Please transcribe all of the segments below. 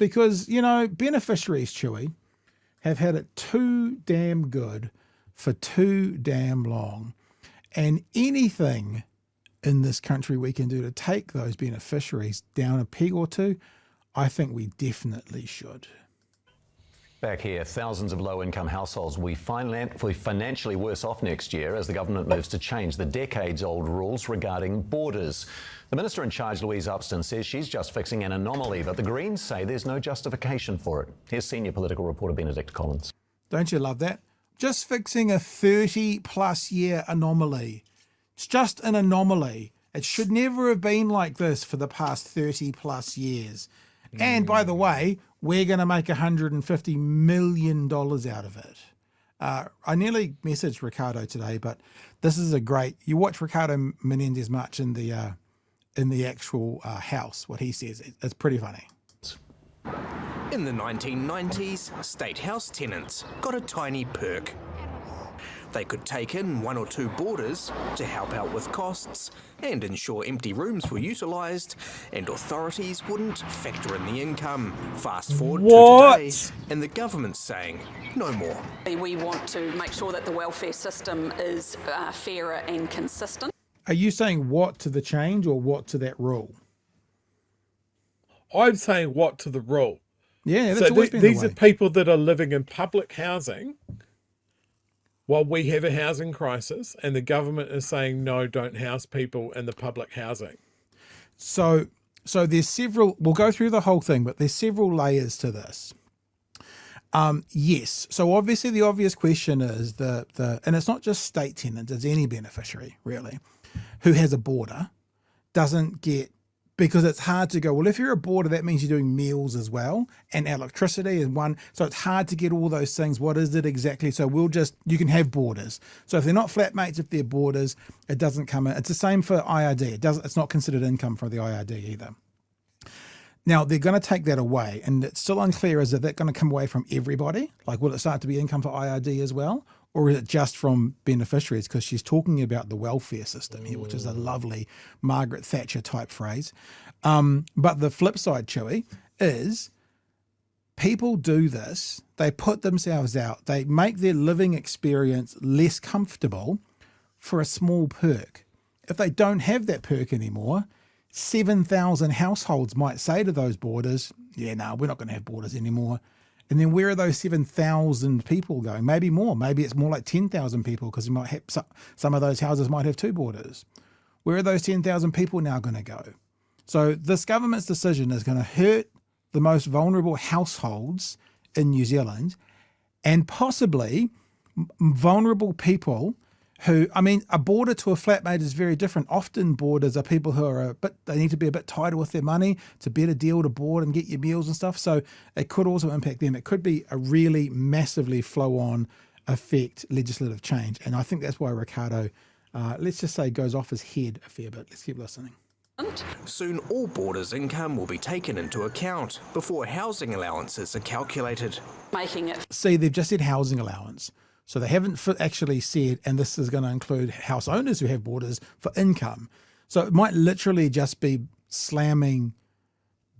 because, you know, beneficiaries, Chewie, have had it too damn good for too damn long. And anything in this country we can do to take those beneficiaries down a peg or two, I think we definitely should. Back here, thousands of low-income households will be financially worse off next year as the government moves to change the decades-old rules regarding borders. The minister in charge, Louise Upston, says she's just fixing an anomaly, but the Greens say there's no justification for it. Here's senior political reporter Benedict Collins. Don't you love that? Just fixing a 30-plus year anomaly. It's just an anomaly. It should never have been like this for the past 30-plus years. And by the way, we're going to make $150 million out of it. I nearly messaged Ricardo today, but this is a great. You watch Ricardo Menendez March in the actual house. What he says, it's pretty funny. In the 1990s, State House tenants got a tiny perk. They could take in 1 or 2 boarders to help out with costs and ensure empty rooms were utilised, and authorities wouldn't factor in the income. Fast forward to today, and the government's saying no more. We want to make sure that the welfare system is fairer and consistent. Are you saying what to the change or what to that rule? I'm saying what to the rule. Yeah, that's always been these the are way. people that are living in public housing while we have a housing crisis, and the government is saying, no, don't house people in the public housing. So there's several, we'll go through the whole thing, but there's several layers to this. Yes. So obviously the obvious question is and it's not just state tenants, it's any beneficiary really, who has a boarder doesn't get, because it's hard to go, well, if you're a boarder, that means you're doing meals as well, and electricity and one. So it's hard to get all those things. What is it exactly? So you can have boarders. So if they're not flatmates, if they're boarders, it doesn't come in. It's the same for IRD. It's not considered income for the IRD either. Now they're going to take that away, and it's still unclear, is that going to come away from everybody? Like, will it start to be income for IRD as well? Or is it just from beneficiaries? Because she's talking about the welfare system here, which is a lovely Margaret Thatcher type phrase. But the flip side, Chewie, is people do this. They put themselves out. They make their living experience less comfortable for a small perk. If they don't have that perk anymore, 7,000 households might say to those boarders, yeah, no, we're not going to have boarders anymore. And then where are those 7,000 people going? Maybe more. Maybe it's more like 10,000 people, because you might have some of those houses might have 2 boarders. Where are those 10,000 people now going to go? So this government's decision is going to hurt the most vulnerable households in New Zealand, and possibly vulnerable people who, I mean, a boarder to a flatmate is very different. Often boarders are people who are they need to be a bit tighter with their money. It's a better deal to board and get your meals and stuff. So it could also impact them. It could be a really massively flow-on effect legislative change. And I think that's why Ricardo, let's just say, goes off his head a fair bit. Let's keep listening. Soon all boarders' income will be taken into account before housing allowances are calculated. Making it. See, they've just said housing allowance. So they haven't actually said, and this is going to include house owners who have boarders, for income. So it might literally just be slamming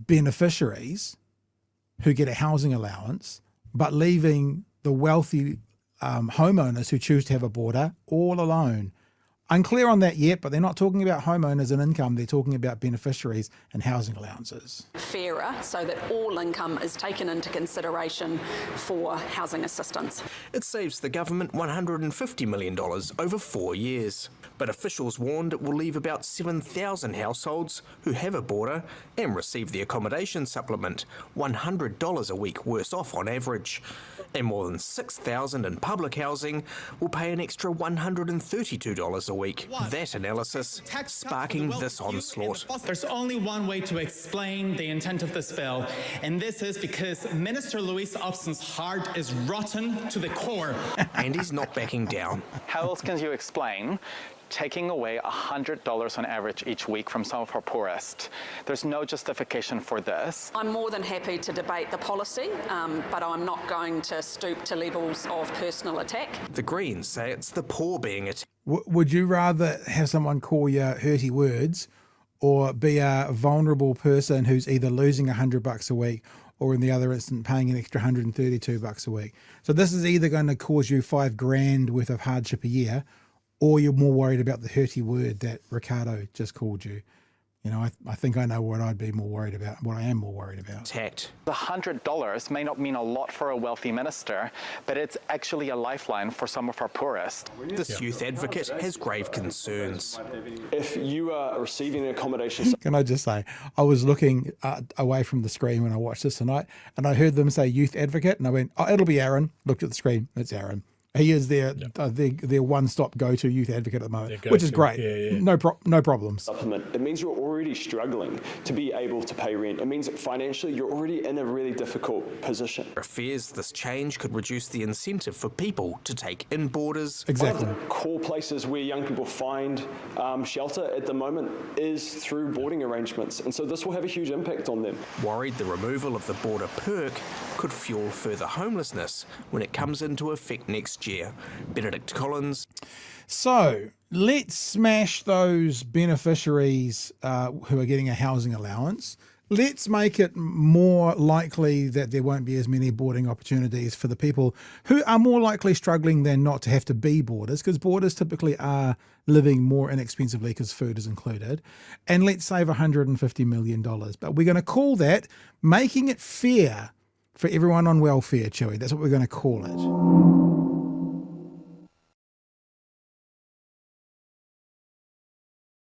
beneficiaries who get a housing allowance, but leaving the wealthy homeowners who choose to have a boarder all alone. Unclear on that yet, but they're not talking about homeowners and income. They're talking about beneficiaries and housing allowances. Fairer, so that all income is taken into consideration for housing assistance. It saves the government $150 million over 4 years. But officials warned it will leave about 7,000 households who have a boarder and receive the accommodation supplement $100 a week worse off on average. And more than 6,000 in public housing will pay an extra $132 a week. That analysis sparking this onslaught. There's only one way to explain the intent of this bill, and this is because Minister Louise Upston's heart is rotten to the core. And he's not backing down. How else can you explain taking away $100 on average each week from some of our poorest? There's no justification for this. I'm more than happy to debate the policy, but I'm not going to stoop to levels of personal attack. The Greens say it's the poor being attacked. Would you rather have someone call you hurty words, or be a vulnerable person who's either losing $100 a week or in the other instance, paying an extra $132 a week. So this is either going to cause you $5,000 worth of hardship a year, or you're more worried about the hurty word that Ricardo just called you. You know, I think I know what I'd be more worried about, what I am more worried about. Tact. The $100 may not mean a lot for a wealthy minister, but it's actually a lifeline for some of our poorest. This youth advocate has grave concerns. If you are receiving an accommodation... Can I just say, I was looking away from the screen when I watched this tonight, and I heard them say youth advocate, and I went, oh, it'll be Aaron. Looked at the screen, it's Aaron. He is their one-stop go-to youth advocate at the moment, which is great. Yeah. No problems. Supplement. It means you're already struggling to be able to pay rent. It means that financially you're already in a really difficult position. There are fears this change could reduce the incentive for people to take in boarders. Exactly. One of the core places where young people find shelter at the moment is through boarding arrangements, and so this will have a huge impact on them. Worried the removal of the border perk could fuel further homelessness when it comes into effect next year. Benedict Collins. So let's smash those beneficiaries who are getting a housing allowance. Let's make it more likely that there won't be as many boarding opportunities for the people who are more likely struggling than not to have to be boarders, because boarders typically are living more inexpensively because food is included. And let's save $150 million. But we're going to call that making it fair for everyone on welfare, Chewie. That's what we're going to call it.